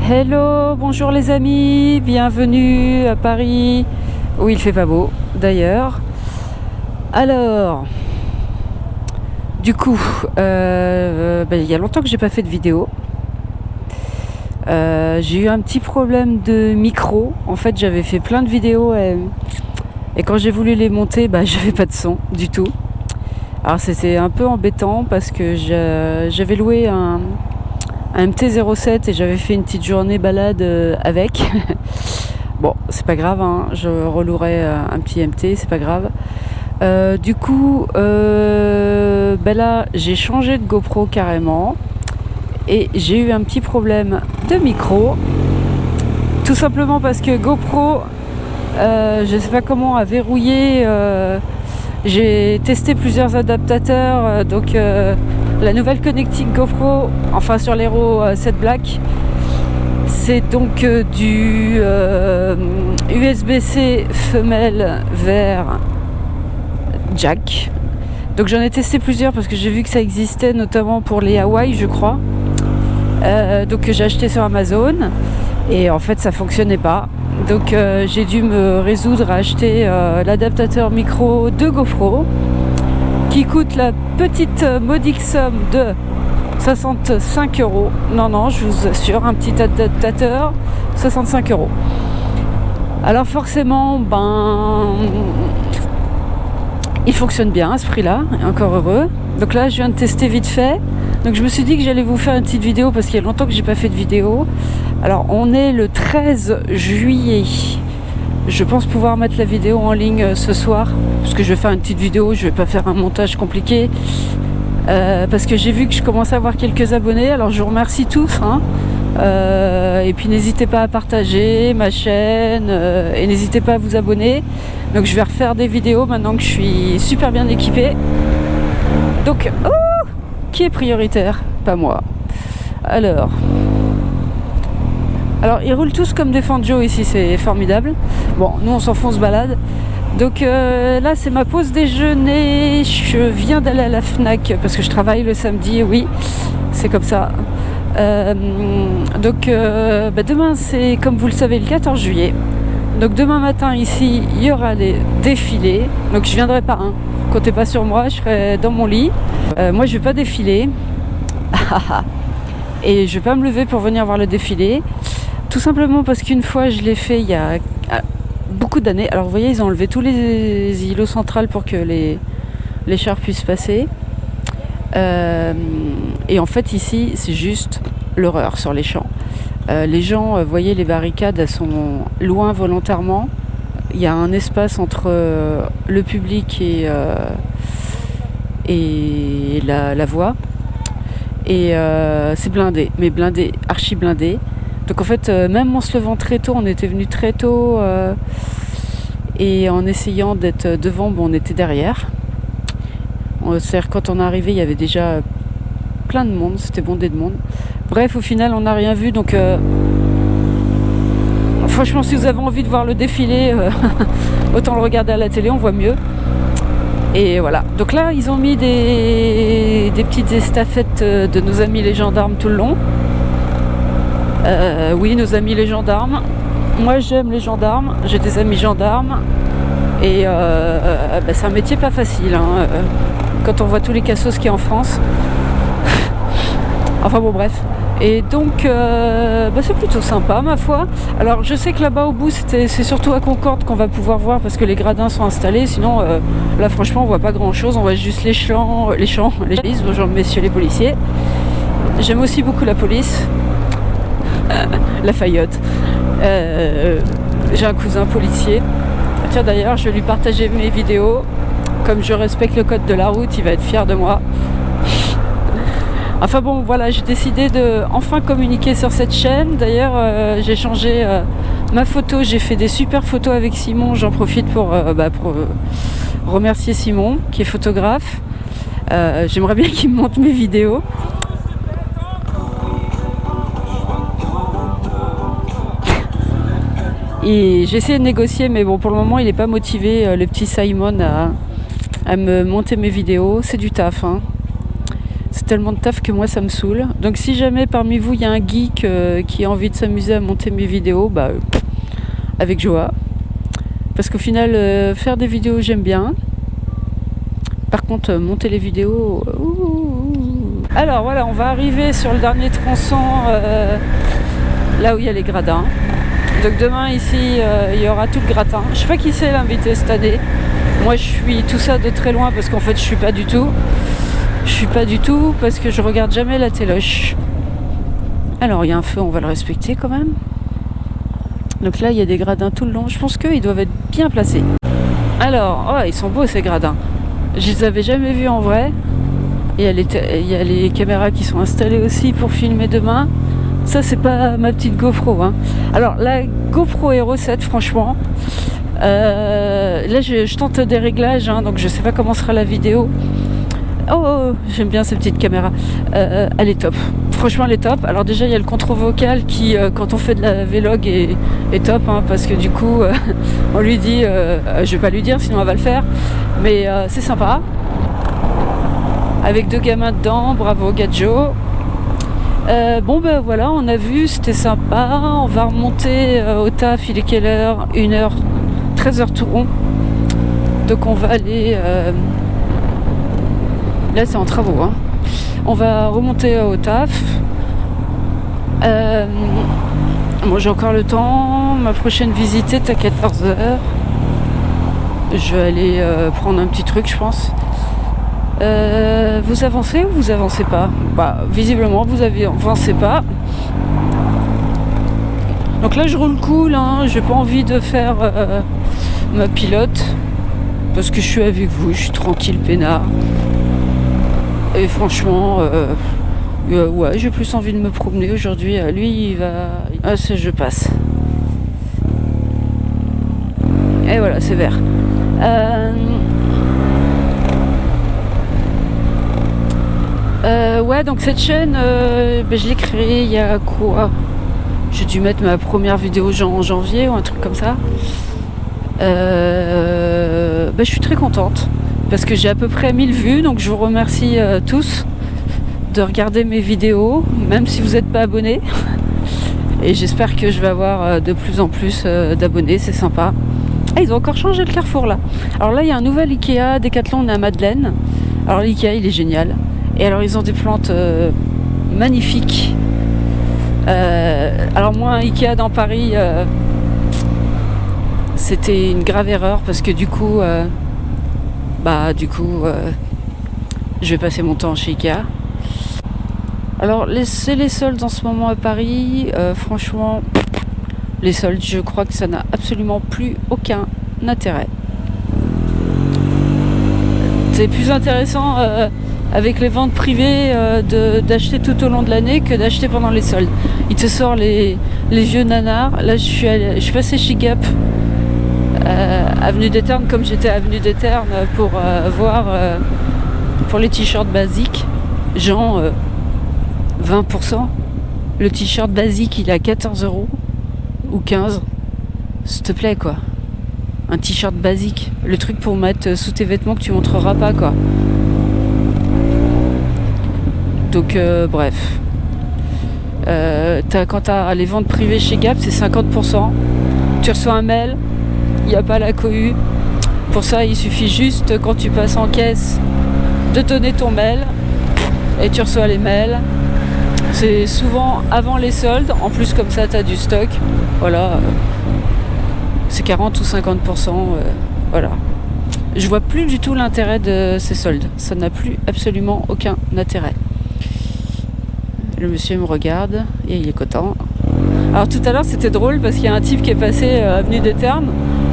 Hello, bonjour les amis, bienvenue à Paris, où il fait pas beau d'ailleurs. Alors, du coup, il y a longtemps que j'ai pas fait de vidéo. J'ai eu un petit problème de micro. En fait, j'avais fait plein de vidéos et quand j'ai voulu les monter, j'avais pas de son du tout. Alors c'était un peu embêtant parce que j'avais loué un MT-07 et j'avais fait une petite journée balade avec. Bon, c'est pas grave, hein, je relouerai un petit MT, c'est pas grave. Du coup, là, j'ai changé de GoPro carrément et j'ai eu un petit problème de micro. Tout simplement parce que GoPro, je sais pas comment, a verrouillé. J'ai testé plusieurs adaptateurs, la nouvelle connectique GoPro, enfin sur l'Hero 7 Black, c'est donc du USB-C femelle vers jack. Donc j'en ai testé plusieurs parce que j'ai vu que ça existait notamment pour les Hawaï, je crois. Donc j'ai acheté sur Amazon et en fait ça fonctionnait pas. Donc j'ai dû me résoudre à acheter l'adaptateur micro de GoPro qui coûte la petite modique somme de 65 €. Non, je vous assure, un petit adaptateur, 65 €. Alors forcément, il fonctionne bien à ce prix-là, encore heureux. Donc là, je viens de tester vite fait. Donc je me suis dit que j'allais vous faire une petite vidéo parce qu'il y a longtemps que j'ai pas fait de vidéo. Alors on est le 13 juillet. Je pense pouvoir mettre la vidéo en ligne ce soir, parce que je vais faire une petite vidéo, je vais pas faire un montage compliqué, parce que j'ai vu que je commence à avoir quelques abonnés, alors je vous remercie tous, hein. Et puis n'hésitez pas à partager ma chaîne, et n'hésitez pas à vous abonner. Donc je vais refaire des vidéos maintenant que je suis super bien équipée. Donc, qui est prioritaire? Pas moi. Alors, ils roulent tous comme des Fanjo ici, c'est formidable. Bon, nous on s'en fout, on se balade. Donc là c'est ma pause déjeuner. Je viens d'aller à la Fnac parce que je travaille le samedi, oui, c'est comme ça. Demain c'est, comme vous le savez, le 14 juillet. Donc demain matin ici il y aura les défilés. Donc je viendrai pas, hein. Comptez pas sur moi, je serai dans mon lit. Moi je vais pas défiler. Et je vais pas me lever pour venir voir le défilé. Tout simplement parce qu'une fois je l'ai fait il y a beaucoup d'années. Alors vous voyez, ils ont enlevé tous les îlots centrales pour que les chars puissent passer. Et en fait ici c'est juste l'horreur sur les champs. Les gens, vous voyez, les barricades, elles sont loin volontairement. Il y a un espace entre le public et la voie. Et c'est blindé, mais blindé, archi blindé. Donc en fait, même en se levant très tôt, on était venu très tôt, et en essayant d'être devant, on était derrière. C'est-à-dire quand on est arrivé, il y avait déjà plein de monde, c'était bondé de monde. Bref, au final, on n'a rien vu, donc franchement, si vous avez envie de voir le défilé, autant le regarder à la télé, on voit mieux. Et voilà, donc là ils ont mis des petites estafettes de nos amis les gendarmes tout le long. Oui, nos amis les gendarmes. Moi j'aime les gendarmes, j'ai des amis gendarmes. Et c'est un métier pas facile, hein, quand on voit tous les cassos qu'il y a en France. Enfin bon, bref. Et donc c'est plutôt sympa, ma foi. Alors je sais que là-bas au bout c'est surtout à Concorde qu'on va pouvoir voir parce que les gradins sont installés. Sinon là franchement on voit pas grand chose, on voit juste les polices. Bonjour messieurs les policiers. J'aime aussi beaucoup la police. Lafayette. J'ai un cousin policier. Tiens, d'ailleurs je vais lui partager mes vidéos. Comme je respecte le code de la route, il va être fier de moi. Enfin bon, voilà, j'ai décidé de enfin communiquer sur cette chaîne. D'ailleurs, j'ai changé ma photo, j'ai fait des super photos avec Simon. J'en profite pour remercier Simon, qui est photographe. J'aimerais bien qu'il me montre mes vidéos. Et j'ai essayé de négocier, mais bon, pour le moment, il n'est pas motivé, le petit Simon, à me monter mes vidéos. C'est du taf, hein. c'est tellement de taf que moi ça me saoule. Donc si jamais parmi vous il y a un geek qui a envie de s'amuser à monter mes vidéos, avec joie. Parce qu'au final, faire des vidéos j'aime bien. Par contre, monter les vidéos... Alors voilà, on va arriver sur le dernier tronçon, là où il y a les gradins. Donc demain ici, il y aura tout le gratin. Je sais pas qui c'est l'invité cette année. Moi je suis tout ça de très loin parce qu'en fait je suis pas du tout. Je suis pas du tout parce que je regarde jamais la téloche. Alors il y a un feu, on va le respecter quand même. Donc là il y a des gradins tout le long. Je pense qu'ils doivent être bien placés. Alors, ils sont beaux ces gradins. Je les avais jamais vus en vrai. Il y a les caméras qui sont installées aussi pour filmer demain. Ça c'est pas ma petite GoPro, hein. Alors la GoPro Hero 7 franchement, là je tente des réglages, hein, donc je sais pas comment sera la vidéo. J'aime bien ces petites caméras. Elle est top. Franchement elle est top. Alors déjà il y a le contrôle vocal qui quand on fait de la vlog est top, hein, parce que du coup on lui dit, je vais pas lui dire sinon elle va le faire, mais c'est sympa. Avec 2 gamins dedans, bravo Gadjo. Voilà, on a vu, c'était sympa. On va remonter au taf, il est quelle heure? 1h, 13h tout rond. Donc on va aller... Là c'est en travaux, hein. On va remonter au taf. Bon, j'ai encore le temps. Ma prochaine visite est à 14h. Je vais aller prendre un petit truc, je pense. Vous avancez ou vous avancez pas? Visiblement vous avancez pas. Donc là je roule cool, hein. J'ai pas envie de faire ma pilote parce que je suis avec vous, je suis tranquille, peinard. Et franchement j'ai plus envie de me promener aujourd'hui. Lui il va... je passe. Et voilà, c'est vert. Donc cette chaîne, je l'ai créée il y a quoi? J'ai dû mettre ma première vidéo en janvier ou un truc comme ça. Je suis très contente parce que j'ai à peu près 1000 vues, donc je vous remercie tous de regarder mes vidéos, même si vous n'êtes pas abonnés. Et j'espère que je vais avoir de plus en plus d'abonnés, c'est sympa. Ils ont encore changé le carrefour là. Alors là il y a un nouvel Ikea, Decathlon, on est à Madeleine. Alors l'Ikea il est génial. Et alors ils ont des plantes magnifiques. Alors moi Ikea dans Paris, c'était une grave erreur parce que du coup, je vais passer mon temps chez Ikea. Alors c'est les soldes en ce moment à Paris. Franchement, les soldes, je crois que ça n'a absolument plus aucun intérêt. C'est plus intéressant avec les ventes privées d'acheter tout au long de l'année que d'acheter pendant les soldes. Il te sort les vieux nanars. Là je suis passée chez Gap, avenue des Ternes, comme j'étais avenue des Ternes pour voir pour les t-shirts basiques, genre 20%. Le t-shirt basique il est à 14€ ou 15. S'il te plaît quoi. Un t-shirt basique, le truc pour mettre sous tes vêtements que tu montreras pas quoi. Donc bref, quand t'as les ventes privées chez Gap c'est 50%. Tu reçois un mail, il n'y a pas la cohue. Pour ça il suffit juste quand tu passes en caisse de donner ton mail et tu reçois les mails. C'est souvent avant les soldes, en plus comme ça t'as du stock. Voilà, c'est 40 ou 50%, voilà. Je vois plus du tout l'intérêt de ces soldes. Ça n'a plus absolument aucun intérêt. Le monsieur me regarde et il est content. Alors tout à l'heure c'était drôle parce qu'il y a un type qui est passé avenue des Ternes.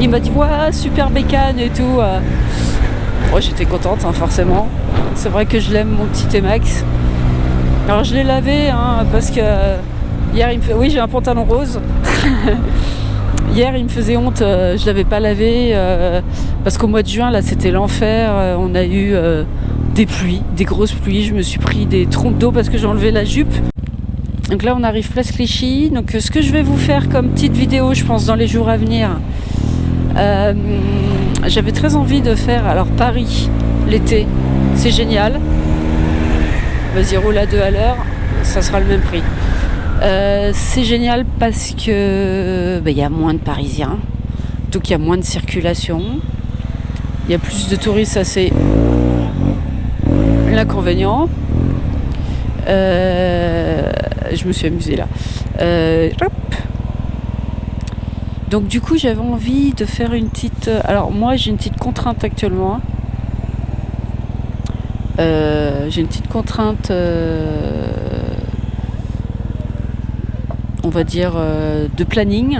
Il m'a dit ouais, super bécane et tout. Moi j'étais contente, hein, forcément. C'est vrai que je l'aime mon petit T-Max. Alors je l'ai lavé hein, parce que hier il me fait... Oui, j'ai un pantalon rose. Hier il me faisait honte, je l'avais pas lavé parce qu'au mois de juin là c'était l'enfer. On a eu des pluies, des grosses pluies. Je me suis pris des trompes d'eau parce que j'ai enlevé la jupe. Donc là on arrive place Clichy. Donc ce que je vais vous faire comme petite vidéo, je pense dans les jours à venir, j'avais très envie de faire alors Paris l'été, c'est génial. vas-y roule à 2 à l'heure, ça sera le même prix. C'est génial parce que y a moins de Parisiens, donc il y a moins de circulation, il y a plus de touristes, ça c'est l'inconvénient. Je me suis amusée là. Hop. Donc du coup j'avais envie de faire une petite... Alors moi j'ai une petite contrainte actuellement. J'ai une petite contrainte, on va dire, de planning.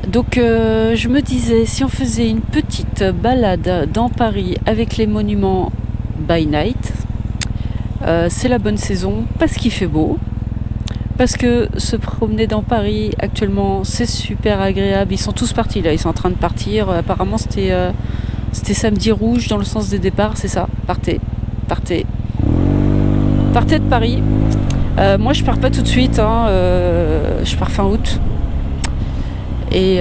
Donc je me disais, si on faisait une petite balade dans Paris avec les monuments by night, c'est la bonne saison parce qu'il fait beau. Parce que se promener dans Paris actuellement c'est super agréable. Ils sont tous partis là, ils sont en train de partir. Apparemment c'était samedi rouge dans le sens des départs, c'est ça. Partez de Paris. Moi je pars pas tout de suite, hein, je pars fin août. Et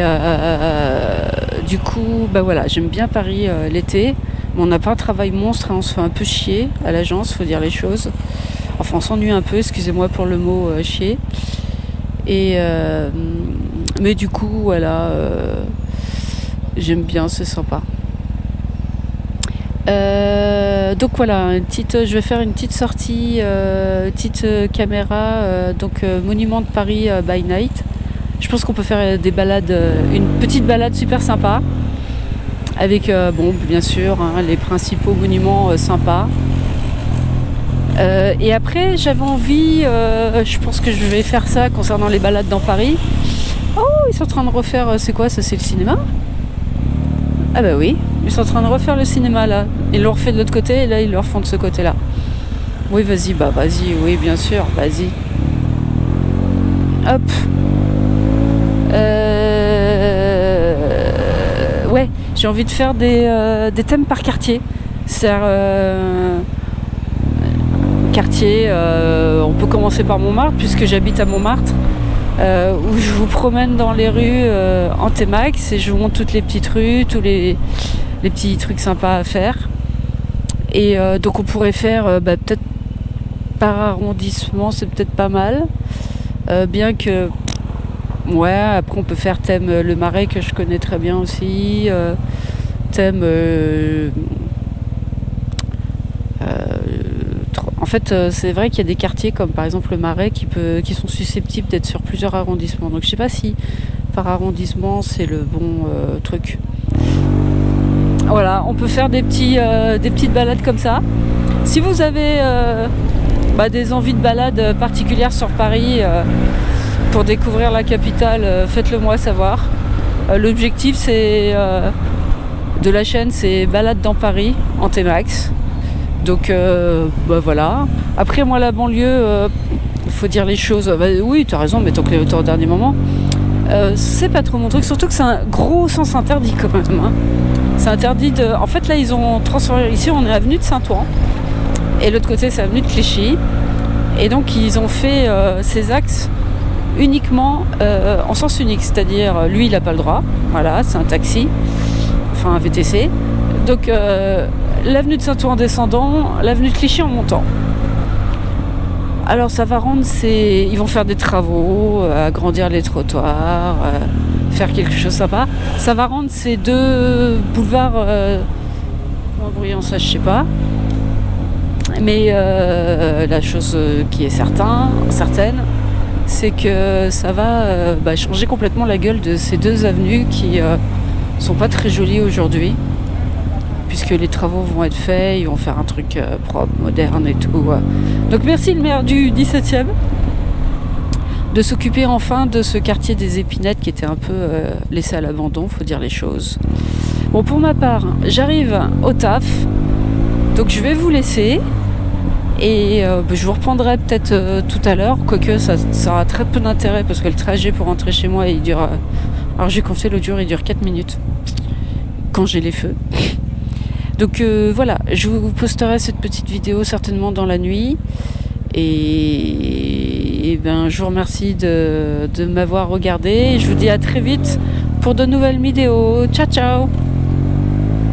du coup, voilà, j'aime bien Paris l'été. Mais on n'a pas un travail monstre, hein, on se fait un peu chier à l'agence, faut dire les choses. Enfin, on s'ennuie un peu, excusez-moi pour le mot chier. Et mais du coup, voilà, j'aime bien, c'est sympa. Donc voilà, je vais faire une petite sortie, petite caméra, donc monument de Paris by night. Je pense qu'on peut faire des balades, une petite balade super sympa, avec bien sûr hein, les principaux monuments sympas. Et après j'avais envie, je pense que je vais faire ça concernant les balades dans Paris. Oh, ils sont en train de refaire, c'est quoi ça, c'est le cinéma? Ah bah oui, ils sont en train de refaire le cinéma là. Ils l'ont refait de l'autre côté et là ils le refont de ce côté là. Oui vas-y, oui bien sûr, vas-y. Hop. Ouais, j'ai envie de faire des thèmes par quartier. C'est-à-dire quartier, on peut commencer par Montmartre puisque j'habite à Montmartre. Où je vous promène dans les rues en T-Max et je vous montre toutes les petites rues, tous les petits trucs sympas à faire. Et donc on pourrait faire peut-être par arrondissement, c'est peut-être pas mal. Bien que, ouais, après on peut faire thème le Marais que je connais très bien aussi. Thème... en fait, c'est vrai qu'il y a des quartiers comme par exemple le Marais qui sont susceptibles d'être sur plusieurs arrondissements. Donc je sais pas si par arrondissement c'est le bon truc. Voilà, on peut faire des petites balades comme ça. Si vous avez des envies de balade particulières sur Paris pour découvrir la capitale, faites-le moi savoir. L'objectif de la chaîne c'est Balade dans Paris en T-Max. Donc voilà. Après moi la banlieue, faut dire les choses. Oui, tu as raison, mais tant que les au dernier moment. C'est pas trop mon truc, surtout que c'est un gros sens interdit quand même. Hein. C'est interdit de. En fait là ils ont transformé. Ici on est avenue de Saint-Ouen. Et l'autre côté c'est avenue de Clichy. Et donc ils ont fait ces axes uniquement en sens unique. C'est-à-dire lui il n'a pas le droit. Voilà, c'est un taxi. Enfin un VTC. Donc l'avenue de Saint-Ouen en descendant, l'avenue de Clichy en montant. Alors ça va rendre ils vont faire des travaux, agrandir les trottoirs, faire quelque chose de sympa. Ça va rendre ces deux boulevards moins bruyants, ça je sais pas. Mais la chose qui est certaine, c'est que ça va changer complètement la gueule de ces deux avenues qui sont pas très jolies aujourd'hui. Puisque les travaux vont être faits, ils vont faire un truc propre, moderne et tout. Donc merci le maire du 17e de s'occuper enfin de ce quartier des Épinettes qui était un peu laissé à l'abandon, faut dire les choses. Bon, pour ma part, j'arrive au taf, donc je vais vous laisser et je vous reprendrai peut-être tout à l'heure, quoique ça aura très peu d'intérêt parce que le trajet pour rentrer chez moi il dure... alors j'ai compté l'autre jour, il dure 4 minutes quand j'ai les feux. Donc voilà, je vous posterai cette petite vidéo certainement dans la nuit. Et je vous remercie de m'avoir regardé. Je vous dis à très vite pour de nouvelles vidéos. Ciao ciao.